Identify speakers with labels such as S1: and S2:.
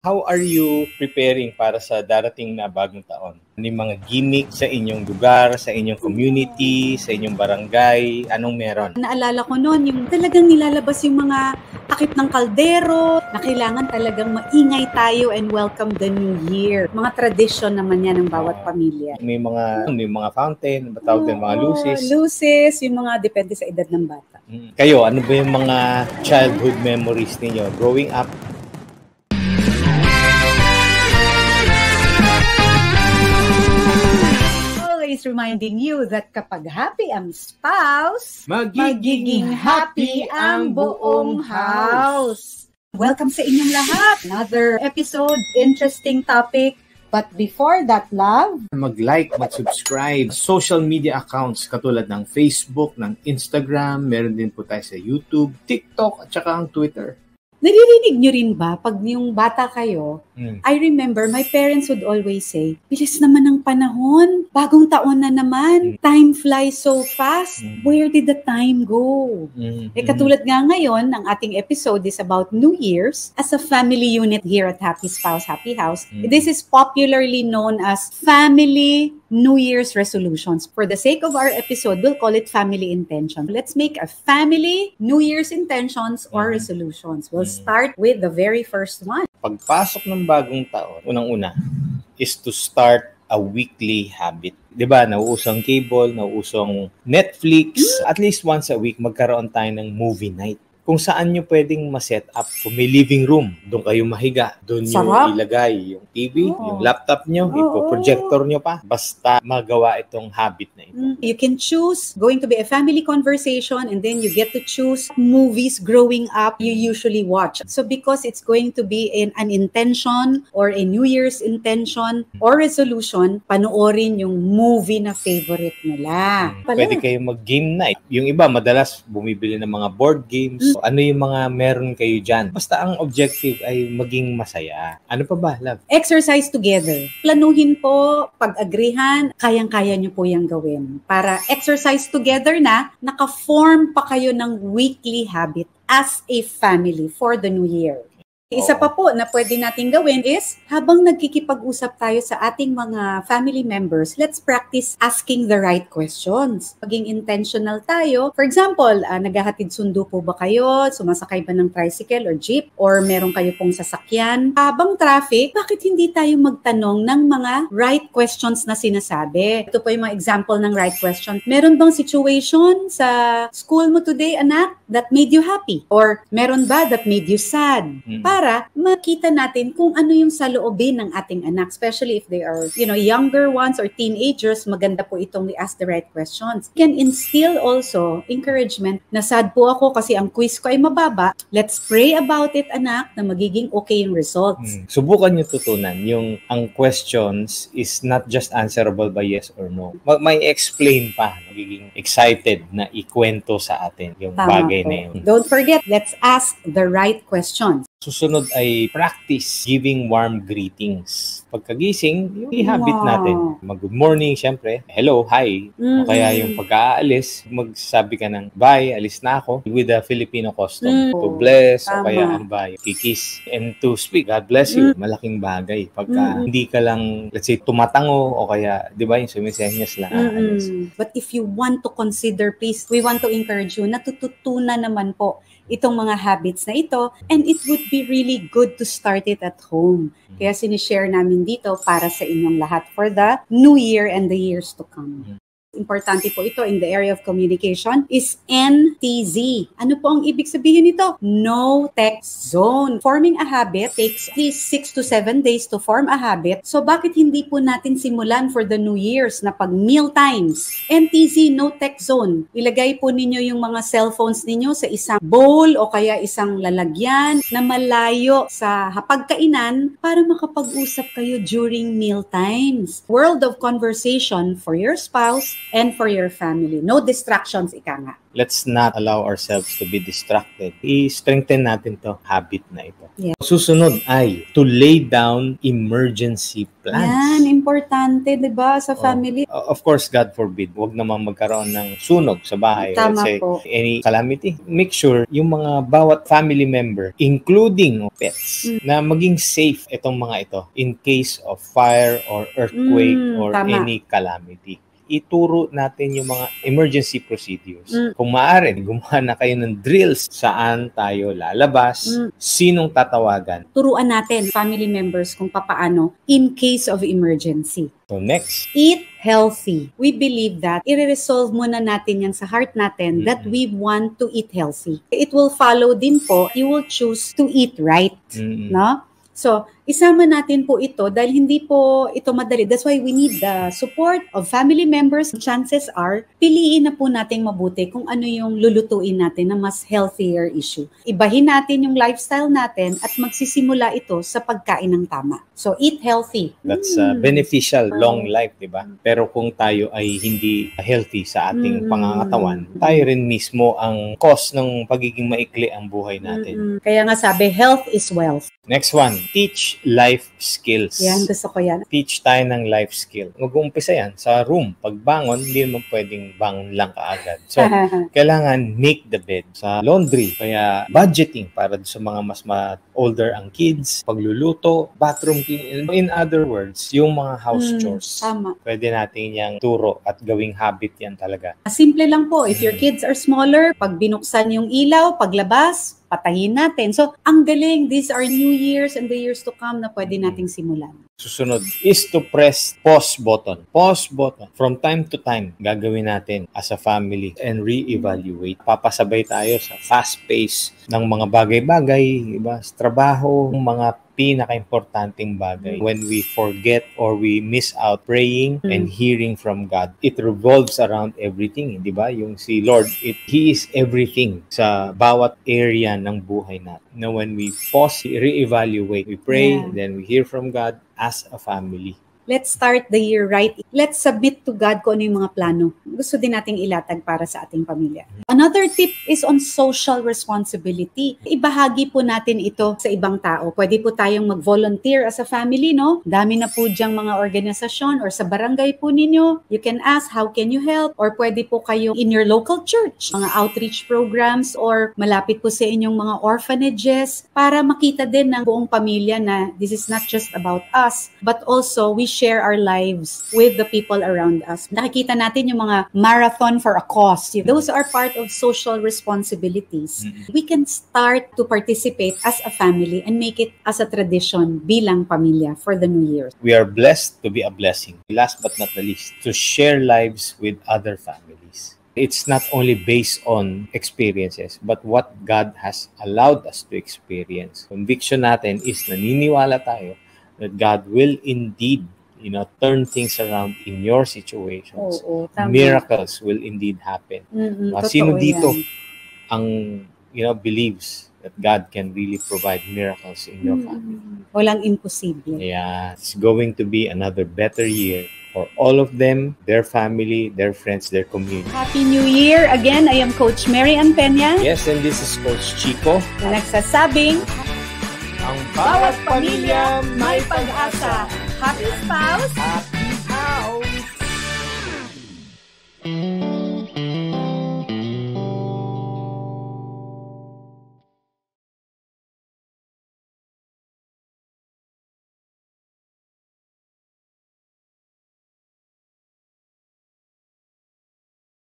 S1: How are you preparing para sa darating na bagong taon? Ano yung mga gimmick sa inyong lugar, sa inyong community, sa inyong barangay? Anong meron?
S2: Naalala ko noon, yung talagang nilalabas yung mga takip ng kaldero, na kailangan talagang maingay tayo and welcome the new year. Mga tradition naman yan ng bawat pamilya.
S1: May mga fountain, batawag din mga luces.
S2: Luces, yung mga depende sa edad ng bata.
S1: Kayo, ano ba yung mga childhood memories ninyo growing up?
S2: Reminding you that kapag happy ang spouse,
S1: magiging
S2: happy ang buong house. Welcome sa inyong lahat. Another episode, interesting topic. But before that, love,
S1: mag-like, mag-subscribe. Social media accounts katulad ng Facebook, ng Instagram, meron din po tayo sa YouTube, TikTok, at saka ang Twitter.
S2: Naririnig nyo rin ba, pag yung bata kayo, I remember my parents would always say, bilis naman ng panahon, bagong taon na naman, time flies so fast, where did the time go? Katulad nga ngayon, ang ating episode is about New Year's as a family unit here at Happy Spouse, Happy House. This is popularly known as Family New Year's Resolutions. For the sake of our episode, we'll call it Family Intention. Let's make a Family New Year's Intentions or Resolutions. We'll start with the very first one.
S1: Pagpasok ng bagong taon, unang-una, is to start a weekly habit. Diba, nauusong cable, nauusong Netflix. At least once a week, magkaroon tayo ng movie night. Kung saan nyo pwedeng ma-set up. Kung may living room, doon kayo mahiga. Doon nyo ilagay yung TV, yung laptop nyo, ipo-projector nyo pa. Basta magawa itong habit na ito.
S2: You can choose going to be a family conversation and then you get to choose movies growing up you usually watch. So because it's going to be an intention or a New Year's intention or resolution, panoorin yung movie na favorite nila.
S1: Pwede kayo mag-game night. Yung iba, madalas bumibili ng mga board games. Ano yung mga meron kayo dyan? Basta ang objective ay maging masaya. Ano pa ba, love?
S2: Exercise together. Planuhin po, pag-agrihan, kayang-kaya nyo po yung gawin. Para exercise together na, naka-form pa kayo ng weekly habit as a family for the new year. Isa pa po na pwede natin gawin is, habang nagkikipag-usap tayo sa ating mga family members, let's practice asking the right questions. Maging intentional tayo. For example, naghahatid sundo po ba kayo? Sumasakay ba ng tricycle or jeep? Or meron kayo pong sasakyan? Habang traffic, bakit hindi tayo magtanong ng mga right questions na sinasabi? Ito po yung mga example ng right question. Meron bang situation sa school mo today, anak, that made you happy? Or meron ba that made you sad? Para makita natin kung ano yung saloobin ng ating anak, especially if they are, younger ones or teenagers. Maganda po itong we ask the right questions. Can instill also encouragement na sad po ako kasi ang quiz ko ay mababa. Let's pray about it, anak, na magiging okay yung results.
S1: Subukan nyo tutunan yung ang questions is not just answerable by yes or no. May explain pa. Magiging excited na ikwento sa atin yung bagay na yun.
S2: Don't forget, let's ask the right questions.
S1: Susunod ay practice giving warm greetings. Pagkagising, yung habit natin. Mag-good morning, syempre. Hello, hi. O kaya yung pagkaalis, magsasabi ka ng bye, alis na ako. With the Filipino custom. To bless, o kaya ang bye. Kikis. And to speak, God bless you. Malaking bagay. Pagka hindi ka lang, let's say, tumatango, o kaya, di ba, yung sumisenyas lang.
S2: But if you want to consider, please, we want to encourage you, natututunan naman po itong mga habits na ito, and it would be really good to start it at home. Kaya sinishare namin dito para sa inyong lahat for the new year and the years to come. Importante po ito in the area of communication is NTZ. Ano po ang ibig sabihin nito? No text zone. Forming a habit takes at least 6 to 7 days to form a habit. So bakit hindi po natin simulan for the New Year's na pag meal times? NTZ, no text zone. Ilagay po ninyo yung mga cellphones ninyo sa isang bowl o kaya isang lalagyan na malayo sa hapagkainan para makapag-usap kayo during meal times. World of conversation for your spouse and for your family. No distractions, ika nga.
S1: Let's not allow ourselves to be distracted. I-strengthen natin to habit na ito.
S2: Yeah.
S1: Susunod ay to lay down emergency plans.
S2: Yan, importante, di ba, sa family?
S1: Of course, God forbid, huwag naman magkaroon ng sunog sa bahay.
S2: Tama
S1: Let's say,
S2: po.
S1: any calamity. Make sure yung mga bawat family member, including pets, na maging safe itong mga ito in case of fire or earthquake or
S2: tama.
S1: any calamity. Ituro natin yung mga emergency procedures. Kung maaari, gumawa na kayo ng drills. Saan tayo lalabas? Sinong tatawagan?
S2: Turuan natin, family members, kung papaano in case of emergency.
S1: So next,
S2: Eat healthy. We believe that i-resolve muna natin yan sa heart natin that we want to eat healthy. It will follow din po, you will choose to eat right. No? So, isama natin po ito dahil hindi po ito madali. That's why we need the support of family members. Chances are, piliin na po natin mabuti kung ano yung lulutuin natin na mas healthier issue. Ibahin natin yung lifestyle natin at magsisimula ito sa pagkain ng tama. So, eat healthy.
S1: That's beneficial, long life, di ba? Pero kung tayo ay hindi healthy sa ating pangangatawan, tayo rin mismo ang cause ng pagiging maikli ang buhay natin.
S2: Kaya nga sabi, health is wealth.
S1: Next one, teach life skills.
S2: Yan, gusto ko yan.
S1: Teach tayo ng life skill. Mag-uumpisa yan sa room. Pagbangon, hindi naman pwedeng bangon lang kaagad. So, kailangan make the bed. Sa laundry, kaya budgeting para sa mga mas older ang kids, pagluluto, bathroom cleaning. In other words, yung mga house chores.
S2: Tama.
S1: Pwede natin yang turo at gawing habit yan talaga.
S2: Simple lang po. If your kids are smaller, pag binuksan yung ilaw, paglabas, patayin natin. So, ang galing. These are new years and the years to come na pwede nating simulan.
S1: Susunod is to press pause button. Pause button. From time to time, gagawin natin as a family and re-evaluate. Papasabay tayo sa fast pace ng mga bagay-bagay, iba, sa trabaho, mga pinaka-importanting bagay. When we forget or we miss out praying and hearing from God, it revolves around everything, di ba? Yung si Lord, He is everything sa bawat area ng buhay natin. Now, when we pause, re-evaluate, we pray, then we hear from God as a family.
S2: Let's start the year right. Let's submit to God kung ano yung mga plano. Gusto din nating ilatag para sa ating pamilya. Another tip is on social responsibility. Ibahagi po natin ito sa ibang tao. Pwede po tayong mag-volunteer as a family, no? Dami na po diyang mga organisasyon or sa barangay po ninyo. You can ask, how can you help? Or pwede po kayo in your local church, mga outreach programs or malapit po sa inyong mga orphanages para makita din ng buong pamilya na this is not just about us, but also we share our lives with the people around us. Nakikita natin yung mga marathon for a cause. Those are part of social responsibilities. We can start to participate as a family and make it as a tradition bilang pamilya for the new year.
S1: We are blessed to be a blessing. Last but not the least, to share lives with other families. It's not only based on experiences, but what God has allowed us to experience. Conviction natin is naniniwala tayo that God will indeed turn things around in your situations. Miracles will indeed happen. Sino dito ang, believes that God can really provide miracles in your family?
S2: Walang imposible.
S1: Yeah, it's going to be another better year for all of them, their family, their friends, their community.
S2: Happy New Year! Again, I am Coach Mary Ann Peña.
S1: Yes, and this is Coach Chico.
S2: Nagsasabing,
S1: ang
S2: bawat pamilya may pag-asa. Happy spouse!